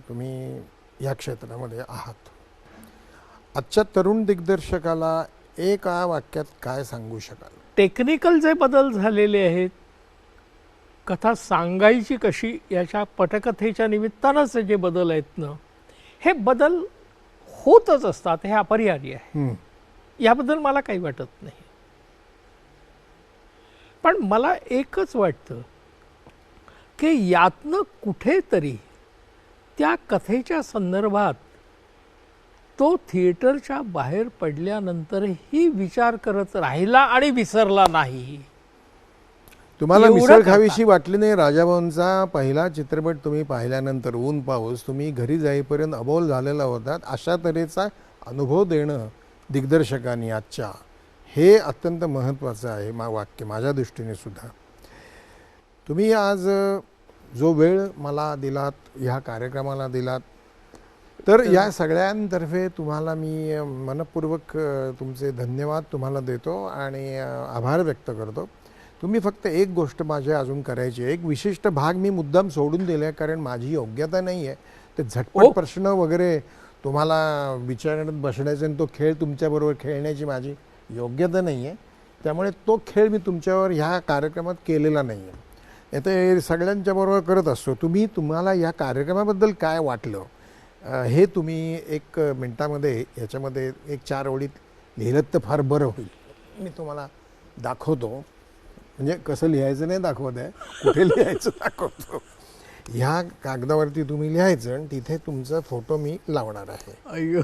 तुम्ही या क्षेत्रामध्ये आहात. आजच्या तरुण दिग्दर्शकाला एका वाक्यात काय सांगू शकाल? टेक्निकल जे बदल झालेले आहेत, कथा सांगायची कशी याच्या पटकथेच्या निमित्तानंच जे बदल आहेत ना, हे बदल होतच असतात, हे अपरिहार्य आहे. याबद्दल मला काही वाटत नाही. पण मला एकच वाटतं की यातनं कुठेतरी त्या कथेच्या संदर्भात तो थिएटरच्या बाहेर पडल्यानंतरही विचार करत राहिला आणि विसरला नाही. तुम्हाला मिसळ खावीशी वाटली नाही? राजाभाऊंचा पहिला चित्रपट तुम्ही पाहिल्यानंतर ऊन पाऊस तुम्ही घरी जाईपर्यंत अबोल झालेला होतात. अशा तऱ्हेचा अनुभव देणं दिग्दर्शकांनी आजच्या, हे अत्यंत महत्त्वाचं आहे वाक्य माझ्या दृष्टीने सुद्धा. तुम्ही आज जो वेळ मला दिलात, ह्या कार्यक्रमाला दिलात, तर या सगळ्यांतर्फे तुम्हाला मी मनपूर्वक तुमचे धन्यवाद तुम्हाला देतो आणि आभार व्यक्त करतो. तुम्ही फक्त एक गोष्ट माझ्या अजून करायची आहे. एक विशिष्ट भाग मी मुद्दाम सोडून दिला आहे कारण माझी योग्यता नाही आहे. ते झटपट प्रश्न वगैरे तुम्हाला विचारण्यात बसण्याचे आणि तो खेळ तुमच्याबरोबर खेळण्याची माझी योग्यता नाही आहे. त्यामुळे तो खेळ मी तुमच्यावर ह्या कार्यक्रमात केलेला नाही आहे. ते सगळ्यांच्याबरोबर करत असतो. तुम्हाला या कार्यक्रमाबद्दल काय वाटलं हे तुम्ही 1 मिनिटामध्ये याच्यामध्ये 1-4 ओळीत लिहिलं तर फार बरं होईल. मी तुम्हाला दाखवतो. म्हणजे कसं लिहायचं नाही दाखवत आहे, कुठे लिहायचं दाखवतो. ह्या कागदावरती तुम्ही लिहायचं आणि तिथे तुमचा फोटो मी लावणार आहे. अय्यो